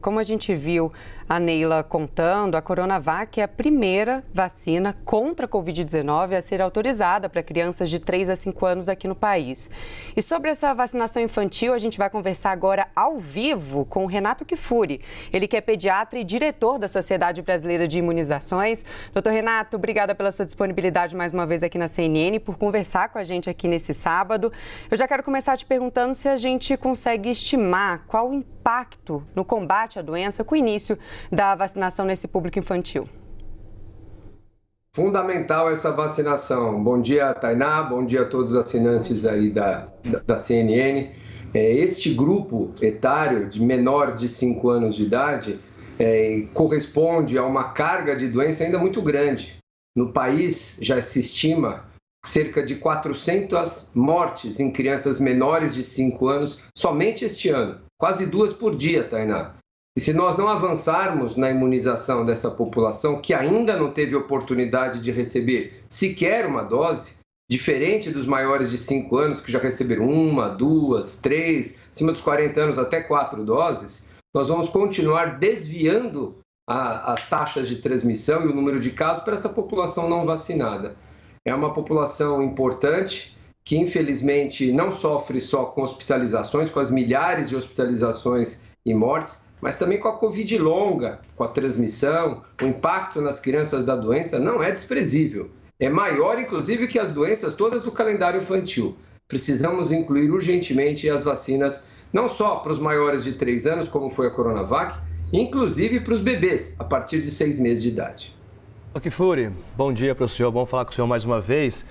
Como a gente viu a Neila contando, a Coronavac é a primeira vacina contra a Covid-19 a ser autorizada para crianças de 3 a 5 anos aqui no país. E sobre essa vacinação infantil, a gente vai conversar agora ao vivo com o Renato Kifuri. Ele que é pediatra e diretor da Sociedade Brasileira de Imunizações. Doutor Renato, obrigada pela sua disponibilidade mais uma vez aqui na CNN, por conversar com a gente aqui nesse sábado. Eu já quero começar te perguntando se a gente consegue estimar qual o impacto no combate à doença com o início da vacinação nesse público infantil. Fundamental essa vacinação. Bom dia, Tainá, bom dia a todos os assinantes aí da CNN. Este grupo etário de menores de 5 anos de idade corresponde a uma carga de doença ainda muito grande. No país já se estima cerca de 400 mortes em crianças menores de 5 anos somente este ano. Quase 2 por dia, Tainá. E se nós não avançarmos na imunização dessa população, que ainda não teve oportunidade de receber sequer uma dose, diferente dos maiores de 5 anos, que já receberam 1, 2, 3, acima dos 40 anos até 4 doses, nós vamos continuar desviando as taxas de transmissão e o número de casos para essa população não vacinada. É uma população importante que, infelizmente, não sofre só com hospitalizações, com as milhares de hospitalizações e mortes, mas também com a Covid longa, com a transmissão, o impacto nas crianças da doença não é desprezível. É maior, inclusive, que as doenças todas do calendário infantil. Precisamos incluir urgentemente as vacinas, não só para os maiores de 3 anos, como foi a Coronavac, inclusive para os bebês, a partir de 6 meses de idade. Kifuri, bom dia para o senhor, bom falar com o senhor mais uma vez.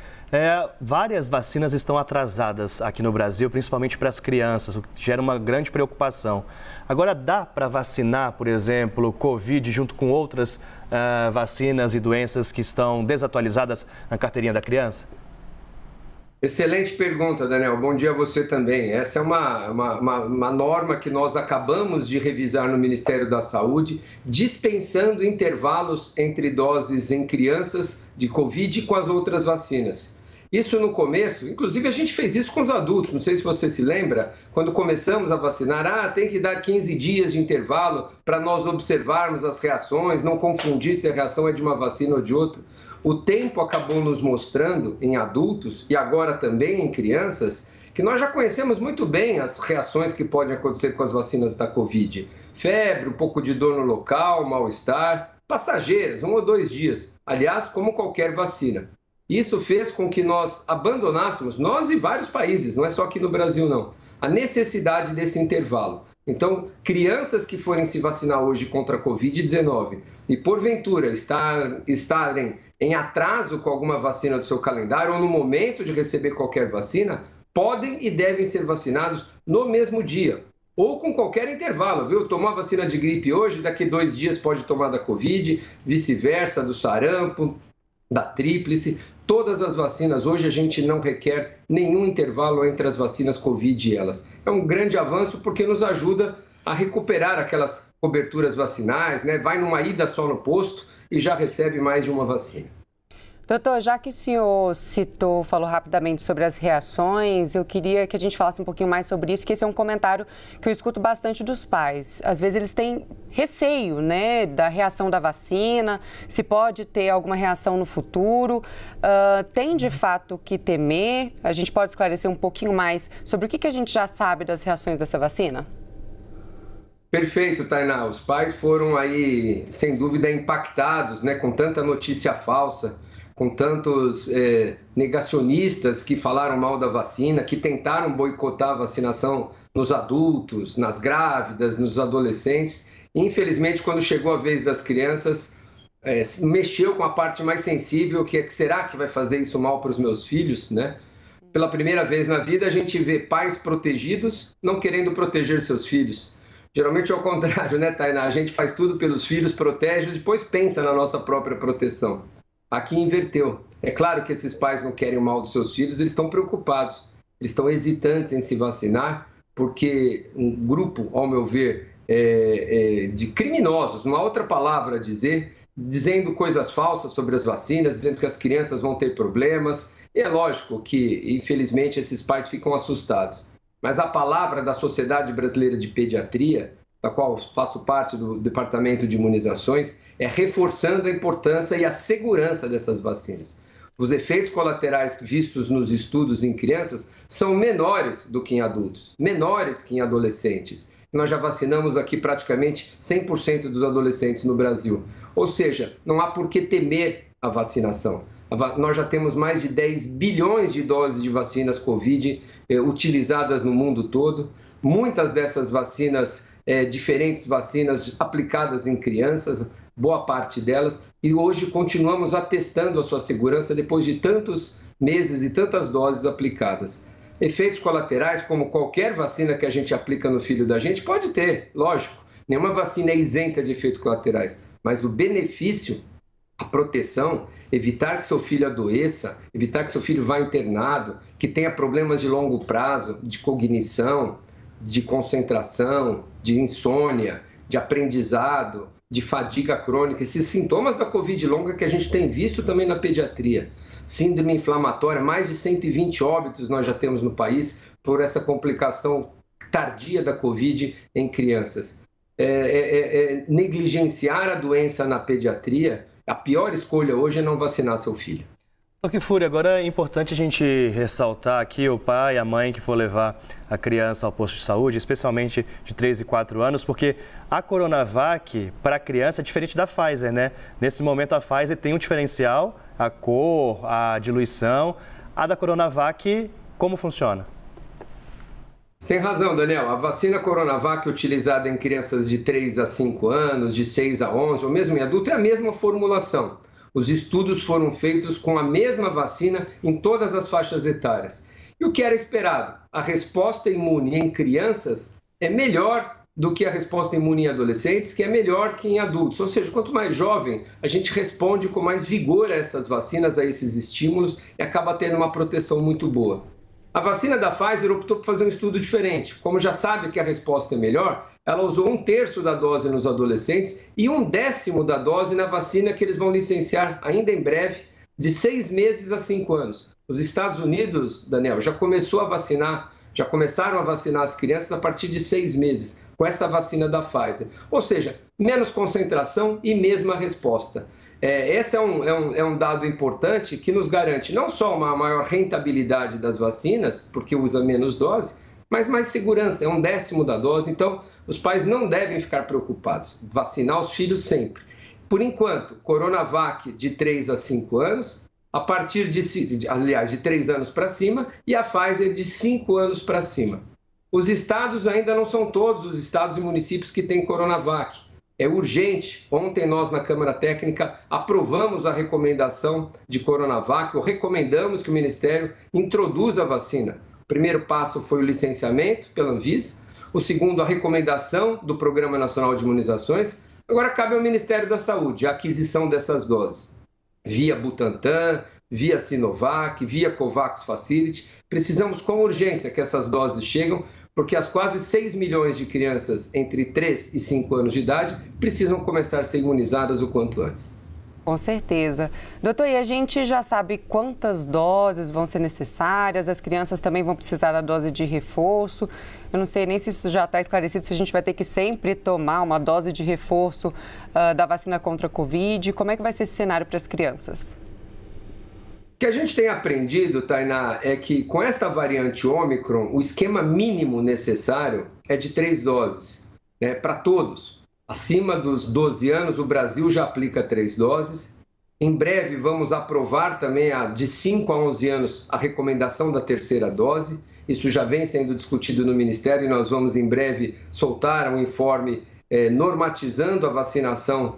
Várias vacinas estão atrasadas aqui no Brasil, principalmente para as crianças, o que gera uma grande preocupação. Agora, dá para vacinar, por exemplo, Covid junto com outras vacinas e doenças que estão desatualizadas na carteirinha da criança? Excelente pergunta, Daniel. Bom dia a você também. Essa é uma norma que nós acabamos de revisar no Ministério da Saúde, dispensando intervalos entre doses em crianças de Covid com as outras vacinas. Isso no começo, inclusive a gente fez isso com os adultos, não sei se você se lembra, quando começamos a vacinar, tem que dar 15 dias de intervalo para nós observarmos as reações, não confundir se a reação é de uma vacina ou de outra. O tempo acabou nos mostrando em adultos e agora também em crianças que nós já conhecemos muito bem as reações que podem acontecer com as vacinas da Covid. Febre, um pouco de dor no local, mal-estar, passageiras, 1 ou 2 dias. Aliás, como qualquer vacina. Isso fez com que nós abandonássemos, nós e vários países, não é só aqui no Brasil não, a necessidade desse intervalo. Então, crianças que forem se vacinar hoje contra a Covid-19 e porventura estarem em atraso com alguma vacina do seu calendário ou no momento de receber qualquer vacina, podem e devem ser vacinados no mesmo dia ou com qualquer intervalo, viu? Tomou a vacina de gripe hoje, daqui 2 dias pode tomar da Covid, vice-versa, do sarampo, da tríplice. Todas as vacinas, hoje a gente não requer nenhum intervalo entre as vacinas Covid e elas. É um grande avanço porque nos ajuda a recuperar aquelas coberturas vacinais, né? Vai numa ida só no posto e já recebe mais de uma vacina. Doutor, já que o senhor falou rapidamente sobre as reações, eu queria que a gente falasse um pouquinho mais sobre isso, que esse é um comentário que eu escuto bastante dos pais. Às vezes eles têm receio, né, da reação da vacina, se pode ter alguma reação no futuro. Tem de fato que temer? A gente pode esclarecer um pouquinho mais sobre o que a gente já sabe das reações dessa vacina? Perfeito, Tainá. Os pais foram aí, sem dúvida, impactados, né, com tanta notícia falsa, com tantos negacionistas que falaram mal da vacina, que tentaram boicotar a vacinação nos adultos, nas grávidas, nos adolescentes. Infelizmente, quando chegou a vez das crianças, mexeu com a parte mais sensível, que é que será que vai fazer isso mal para os meus filhos, né? Pela primeira vez na vida, a gente vê pais protegidos não querendo proteger seus filhos. Geralmente é o contrário, né, Tainá? A gente faz tudo pelos filhos, protege, depois pensa na nossa própria proteção. Aqui inverteu. É claro que esses pais não querem o mal dos seus filhos, eles estão preocupados, eles estão hesitantes em se vacinar, porque um grupo, ao meu ver, de criminosos, uma outra palavra a dizer, dizendo coisas falsas sobre as vacinas, dizendo que as crianças vão ter problemas. E é lógico que, infelizmente, esses pais ficam assustados. Mas a palavra da Sociedade Brasileira de Pediatria da qual faço parte do Departamento de Imunizações, é reforçando a importância e a segurança dessas vacinas. Os efeitos colaterais vistos nos estudos em crianças são menores do que em adultos, menores que em adolescentes. Nós já vacinamos aqui praticamente 100% dos adolescentes no Brasil. Ou seja, não há por que temer a vacinação. Nós já temos mais de 10 bilhões de doses de vacinas Covid utilizadas no mundo todo. Muitas dessas vacinas, diferentes vacinas aplicadas em crianças, boa parte delas, e hoje continuamos atestando a sua segurança depois de tantos meses e tantas doses aplicadas. Efeitos colaterais, como qualquer vacina que a gente aplica no filho da gente, pode ter, lógico. Nenhuma vacina é isenta de efeitos colaterais, mas o benefício, a proteção, evitar que seu filho adoeça, evitar que seu filho vá internado, que tenha problemas de longo prazo, de cognição, de concentração, de insônia, de aprendizado, de fadiga crônica, esses sintomas da Covid longa que a gente tem visto também na pediatria. Síndrome inflamatória, mais de 120 óbitos nós já temos no país por essa complicação tardia da Covid em crianças. Negligenciar a doença na pediatria, a pior escolha hoje é não vacinar seu filho. Dr. Kifuri, agora é importante a gente ressaltar aqui o pai e a mãe que for levar a criança ao posto de saúde, especialmente de 3 e 4 anos, porque a Coronavac para a criança é diferente da Pfizer, né? Nesse momento a Pfizer tem um diferencial, a cor, a diluição. A da Coronavac, como funciona? Você tem razão, Daniel. A vacina Coronavac utilizada em crianças de 3 a 5 anos, de 6 a 11, ou mesmo em adulto, é a mesma formulação. Os estudos foram feitos com a mesma vacina em todas as faixas etárias. E o que era esperado? A resposta imune em crianças é melhor do que a resposta imune em adolescentes, que é melhor que em adultos. Ou seja, quanto mais jovem, a gente responde com mais vigor a essas vacinas, a esses estímulos, e acaba tendo uma proteção muito boa. A vacina da Pfizer optou por fazer um estudo diferente. Como já sabe que a resposta é melhor, ela usou 1/3 da dose nos adolescentes e 1/10 da dose na vacina que eles vão licenciar ainda em breve, de 6 meses a 5 anos. Os Estados Unidos, Daniel, já começaram a vacinar as crianças a partir de 6 meses, com essa vacina da Pfizer. Ou seja, menos concentração e mesma resposta. Esse é um dado importante que nos garante não só uma maior rentabilidade das vacinas, porque usa menos dose, mas mais segurança, é 1/10 da dose. Então, os pais não devem ficar preocupados. Vacinar os filhos sempre. Por enquanto, Coronavac de 3 a 5 anos, a partir de 3 anos para cima, e a Pfizer de 5 anos para cima. Os estados ainda não são todos os estados e municípios que têm Coronavac. É urgente. Ontem nós, na Câmara Técnica, aprovamos a recomendação de Coronavac, ou recomendamos que o Ministério introduza a vacina. O primeiro passo foi o licenciamento pela Anvisa, o segundo, a recomendação do Programa Nacional de Imunizações. Agora cabe ao Ministério da Saúde a aquisição dessas doses, via Butantan, via Sinovac, via Covax Facility. Precisamos com urgência que essas doses cheguem, porque as quase 6 milhões de crianças entre 3 e 5 anos de idade precisam começar a ser imunizadas o quanto antes. Com certeza. Doutor, e a gente já sabe quantas doses vão ser necessárias? As crianças também vão precisar da dose de reforço. Eu não sei nem se isso já está esclarecido, se a gente vai ter que sempre tomar uma dose de reforço da vacina contra a Covid. Como é que vai ser esse cenário para as crianças? O que a gente tem aprendido, Tainá, é que com esta variante Ômicron, o esquema mínimo necessário é de 3 doses, né, para todos. Acima dos 12 anos, o Brasil já aplica 3 doses. Em breve, vamos aprovar também, de 5 a 11 anos, a recomendação da 3ª dose. Isso já vem sendo discutido no Ministério e nós vamos, em breve, soltar um informe normatizando a vacinação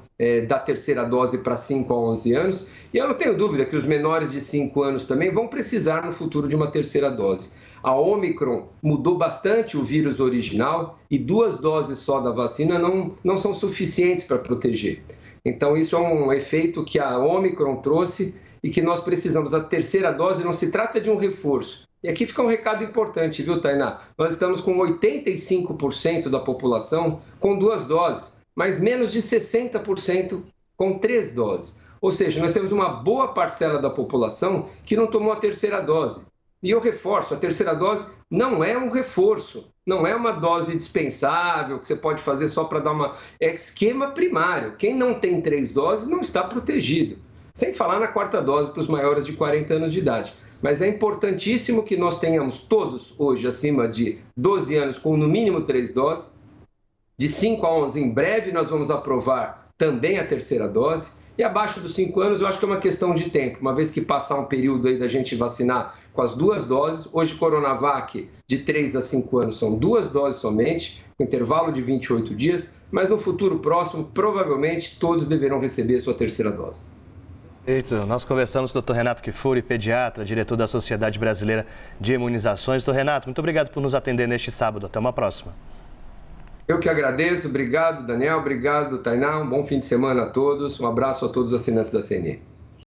da 3ª dose para 5 a 11 anos. E eu não tenho dúvida que os menores de 5 anos também vão precisar no futuro de uma 3ª dose. A Ômicron mudou bastante o vírus original e 2 doses só da vacina não são suficientes para proteger. Então, isso é um efeito que a Ômicron trouxe e que nós precisamos. A 3ª dose não se trata de um reforço. E aqui fica um recado importante, viu, Tainá? Nós estamos com 85% da população com 2 doses, mas menos de 60% com 3 doses. Ou seja, nós temos uma boa parcela da população que não tomou a 3ª dose. E eu reforço, a terceira dose não é um reforço, não é uma dose dispensável que você pode fazer só para dar uma... É esquema primário. Quem não tem 3 doses não está protegido. Sem falar na 4ª dose para os maiores de 40 anos de idade. Mas é importantíssimo que nós tenhamos todos hoje acima de 12 anos com no mínimo 3 doses. De 5 a 11, em breve, nós vamos aprovar também a terceira dose. E abaixo dos 5 anos, eu acho que é uma questão de tempo. Uma vez que passar um período aí da gente vacinar com as 2 doses, hoje Coronavac de 3 a 5 anos são 2 doses somente, com intervalo de 28 dias, mas no futuro próximo, provavelmente, todos deverão receber sua terceira dose. Perfeito. Nós conversamos com o Dr. Renato Kfouri, pediatra, diretor da Sociedade Brasileira de Imunizações. Dr. Renato, muito obrigado por nos atender neste sábado. Até uma próxima. Eu que agradeço. Obrigado, Daniel. Obrigado, Tainá. Um bom fim de semana a todos. Um abraço a todos os assinantes da CNE.